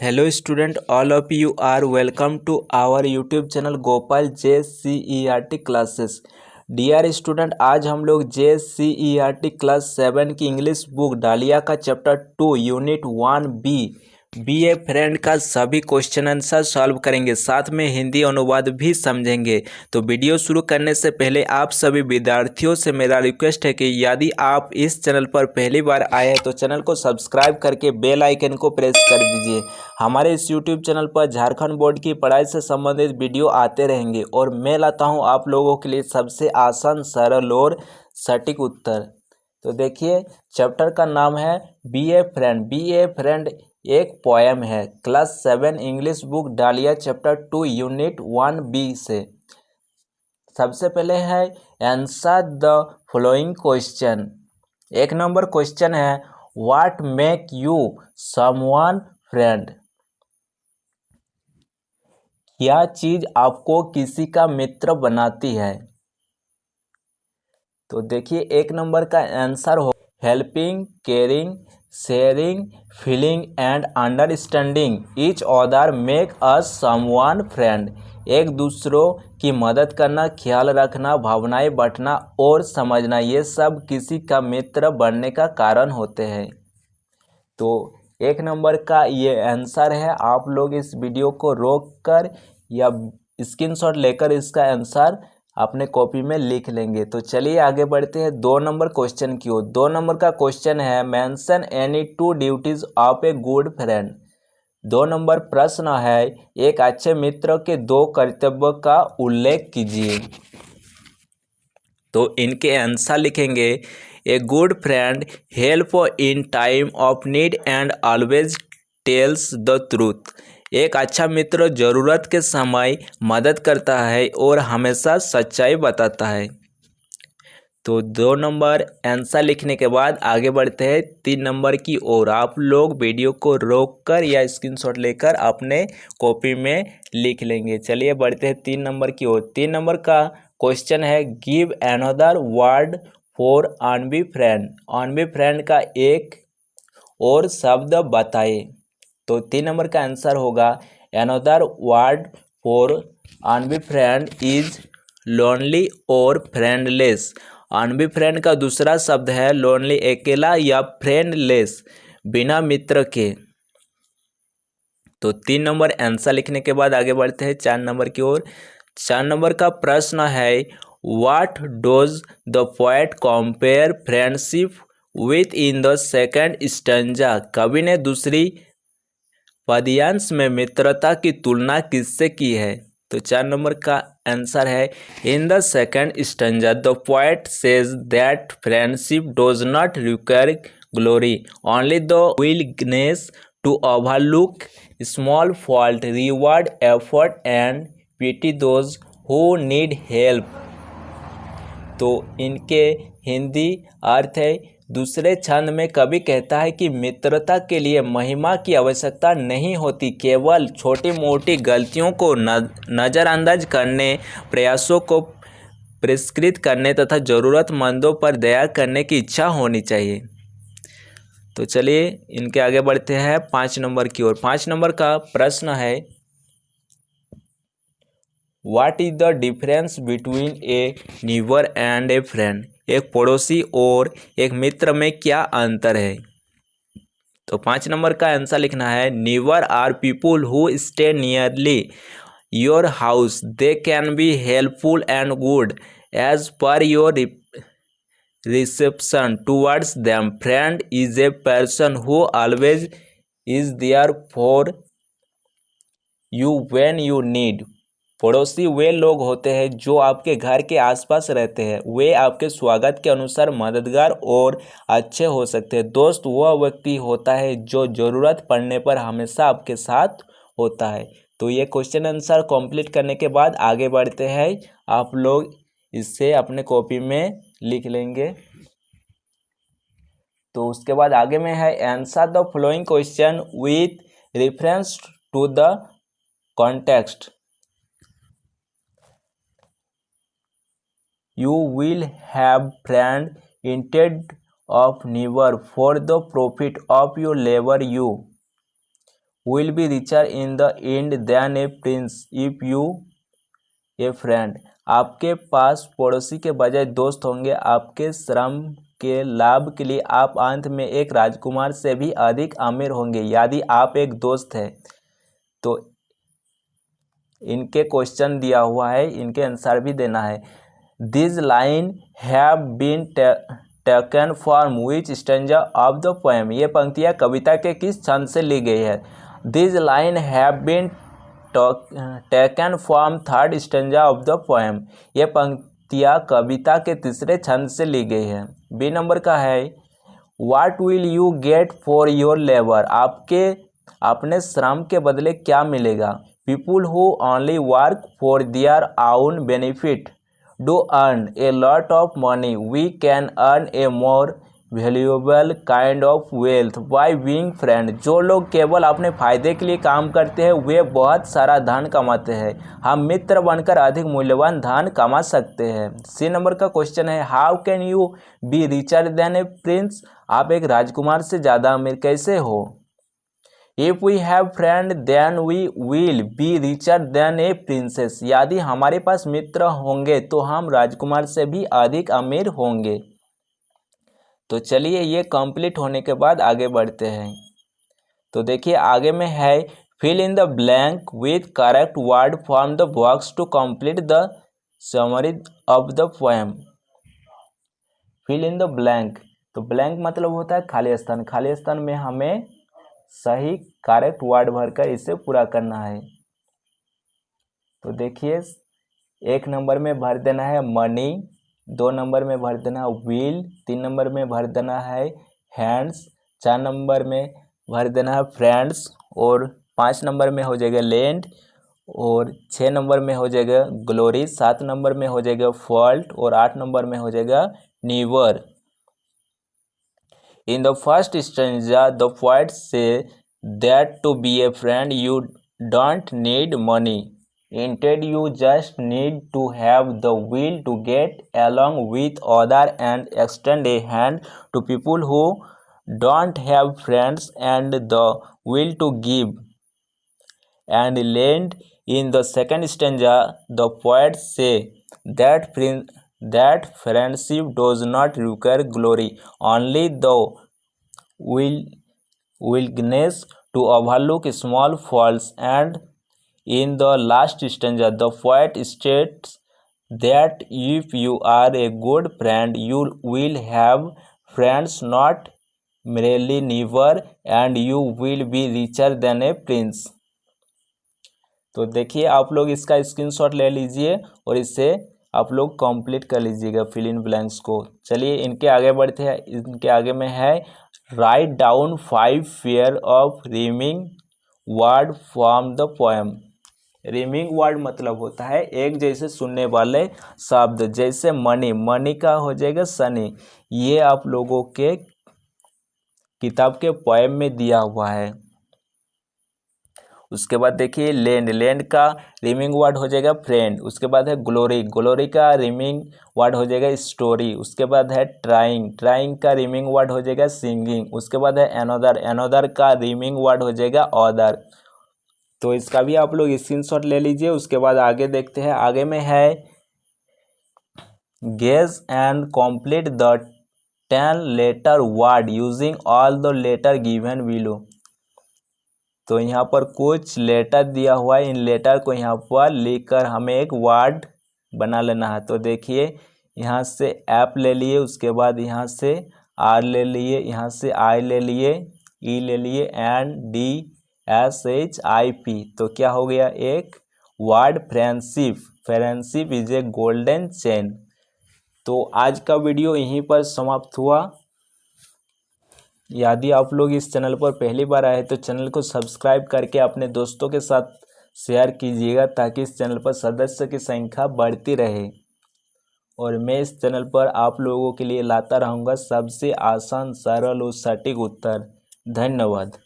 Hello student, all of you are welcome to our YouTube channel Gopal JCERT classes. Dear student, आज हम लोग JCERT class 7 की English book Daliya का chapter 2 unit 1B be a friend का सभी question answer solve करेंगे, साथ में हिंदी अनुवाद भी समझेंगे। तो वीडियो शुरू करने से पहले आप सभी विद्यार्थियों से मेरा रिक्वेस्ट है कि यदि आप इस चैनल पर पहली बार आए हैं तो चैनल को सब्सक्राइब करके बेल आइकन को प्रेस कर दीजिए। हमारे इस यूट्यूब चैनल पर झारखंड बोर्ड की पढ़ाई से संबंधित वीडियो आते रहेंगे और मैं लाता हूं आप लोगों के लिए सबसे आसान, सरल और सटीक उत्तर। तो देखिए, चैप्टर का नाम है be a friend. Be a friend एक पोएम है, class 7 English book Daliya chapter 2 unit 1B से। सबसे पहले है आंसर द फॉलोइंग क्वेश्चन। एक नंबर क्वेश्चन है, what make you someone friend. क्या चीज आपको किसी का मित्र बनाती है? तो देखिए, एक नंबर का आंसर हो helping, caring, sharing, feeling and understanding each other make us someone friend. एक दूसरों की मदद करना, ख्याल रखना, भावनाएं बांटना और समझना, ये सब किसी का मित्र बनने का कारण होते हैं। तो एक नंबर का ये आंसर है। आप लोग इस वीडियो को रोक कर या स्क्रीनशॉट लेकर इसका आंसर अपने कॉपी में लिख लेंगे। तो चलिए आगे बढ़ते हैं 2 नंबर क्वेश्चन की ओर। 2 नंबर का क्वेश्चन है, mention any 2 duties of a good friend. 2 number प्रश्न है, एक अच्छे मित्र के 2 कर्तव्यों का उल्लेख कीजिए। तो इनके आंसर लिखेंगे, a good friend help in time of need and always tells the truth. एक अच्छा मित्र ज़रूरत के समय मदद करता है और हमेशा सच्चाई बताता है। तो 2 नंबर आंसर लिखने के बाद आगे बढ़ते हैं 3 नंबर की ओर। आप लोग वीडियो को रोककर या स्क्रीनशॉट लेकर अपने कॉपी में लिख लेंगे। चलिए बढ़ते हैं 3 नंबर की ओर। 3 नंबर का क्वेश्चन है, give another word for unbefriended. Unbefriended का एक और शब्द बताए। तो 3 नंबर का आंसर होगा, another word for unbefriended is lonely और फ्रेंडलेस। अनबी फ्रेंड का दूसरा शब्द है लोनली, अकेला, या फ्रेंडलेस, बिना मित्र के। तो 3 नंबर आंसर लिखने के बाद आगे बढ़ते हैं 4 नंबर की ओर। 4 नंबर का प्रश्न है, what dose the poet compare friendship with in the second stanza. कवि ने दूसरी पद्यांश में मित्रता की तुलना किससे की है? तो 4 नंबर का आंसर है, in the second stanza the poet says that friendship does not require glory, only the willingness to overlook small fault, reward effort and pity those who need help. तो इनके हिंदी अर्थ है, दूसरे छंद में कवि कहता है कि मित्रता के लिए महिमा की आवश्यकता नहीं होती, केवल छोटी मोटी गलतियों को नज़रअंदाज करने, प्रयासों को पुरस्कृत करने तथा ज़रूरतमंदों पर दया करने की इच्छा होनी चाहिए। तो चलिए इनके आगे बढ़ते हैं 5 नंबर की ओर। 5 नंबर का प्रश्न है, what is the difference between A neighbour and A friend. एक पड़ोसी और एक मित्र में क्या अंतर है? तो 5 नंबर का आंसर लिखना है, neighbour are people who stay nearly your house, they can be helpful and good as per your reception towards them. Friend is a person who always is there for you when you need. पड़ोसी वे लोग होते हैं जो आपके घर के आसपास रहते हैं, वे आपके स्वागत के अनुसार मददगार और अच्छे हो सकते हैं। दोस्त वह व्यक्ति होता है जो ज़रूरत पड़ने पर हमेशा आपके साथ होता है। तो ये क्वेश्चन आंसर कंप्लीट करने के बाद आगे बढ़ते हैं। आप लोग इससे अपने कॉपी में लिख लेंगे। तो उसके बाद आगे में है, answer the following question with reference to the context. You will have friend instead of neighbor for the profit of your labor. You will be richer in the end than a prince if you a friend. आपके पास पड़ोसी के बजाय दोस्त होंगे। आपके श्रम के लाभ के लिए आप अंत में एक राजकुमार से भी अधिक अमीर होंगे यदि आप एक दोस्त हैं। तो इनके क्वेश्चन दिया हुआ है, इनके आंसर भी देना है। This line have been taken from which stanza of the poem. ये पंक्तियाँ कविता के किस छंद से ली गई है? This line have been taken from third stanza of the poem. ये पंक्तियाँ कविता के तीसरे छंद से ली गई है। बी नंबर का है what will you get for your labour. आपके अपने श्रम के बदले क्या मिलेगा? People who only work for their own benefit do earn a lot of money. We can earn a more valuable kind of wealth by being friend. जो लोग केवल अपने फायदे के लिए काम करते हैं वे बहुत सारा धन कमाते हैं। हम मित्र बनकर अधिक मूल्यवान धन कमा सकते हैं। सी नंबर का क्वेश्चन है how can you be richer than a prince. आप एक राजकुमार से ज़्यादा अमीर कैसे हो? If we have friend then we will be richer than a princess. यदि हमारे पास मित्र होंगे तो हम राजकुमार से भी अधिक अमीर होंगे। तो चलिए ये कंप्लीट होने के बाद आगे बढ़ते हैं। तो देखिए आगे में है fill in the blank with correct word from the box to complete the summary of the poem. Fill in the blank, तो ब्लैंक मतलब होता है खाली स्थान। खाली स्थान में हमें सही करेक्ट वर्ड भरकर इसे पूरा करना है। तो देखिए 1 नंबर में भर देना है मनी, 2 नंबर में भर देना है व्हील, 3 नंबर में भर देना है हैंड्स, 4 नंबर में भर देना है फ्रेंड्स, और 5 नंबर में हो जाएगा लैंड, और 6 नंबर में हो जाएगा ग्लोरी, 7 नंबर में हो जाएगा फॉल्ट, और 8 नंबर में हो जाएगा नीवर। In the first stanza, the poet says that to be a friend you don't need money. Instead, you just need to have the will to get along with others and extend a hand to people who don't have friends and the will to give and lend. In the second stanza, the poet says that friendship does not require glory, only the willingness to overlook small faults. And in the last stanza, the poet states that if you are a good friend, you will have friends, not merely neighbor, and you will be richer than a prince. तो देखिए आप लोग इसका screenshot ले लीजिए और इसे आप लोग कंप्लीट कर लीजिएगा फिल इन ब्लैंक्स को। चलिए इनके आगे बढ़ते हैं। इनके आगे में है write down 5 pair of reaming word from the poem. Reaming word मतलब होता है एक जैसे सुनने वाले शब्द, जैसे मनी, मनी का हो जाएगा सनी। ये आप लोगों के किताब के पोएम में दिया हुआ है। उसके बाद देखिए लैंड, लैंड का रीमिंग वर्ड हो जाएगा फ्रेंड। उसके बाद है ग्लोरी, ग्लोरी का रीमिंग वर्ड हो जाएगा स्टोरी। उसके बाद है ट्राइंग, ट्राइंग का रीमिंग वर्ड हो जाएगा सिंगिंग। उसके बाद है एनोदर, एनोदर का रीमिंग वर्ड हो जाएगा ऑदर। तो इसका भी आप लोग स्क्रीनशॉट ले लीजिए। उसके बाद आगे देखते हैं। आगे में है guess and complete the 10 letter word using all the letter given below. तो यहाँ पर कुछ लेटर दिया हुआ है, इन लेटर को यहाँ पर लिखकर हमें एक वर्ड बना लेना है। तो देखिए यहाँ से ऐप ले लिए, उसके बाद यहाँ से आर ले लिए, यहाँ से आई ले लिए, ई ले लिए, N D S H I P. तो क्या हो गया एक word friendship. Friendship is a golden chain. तो आज का वीडियो यहीं पर समाप्त हुआ। यदि आप लोग इस चैनल पर पहली बार आए तो चैनल को सब्सक्राइब करके अपने दोस्तों के साथ शेयर कीजिएगा ताकि इस चैनल पर सदस्य की संख्या बढ़ती रहे। और मैं इस चैनल पर आप लोगों के लिए लाता रहूँगा सबसे आसान, सरल और सटीक उत्तर। धन्यवाद।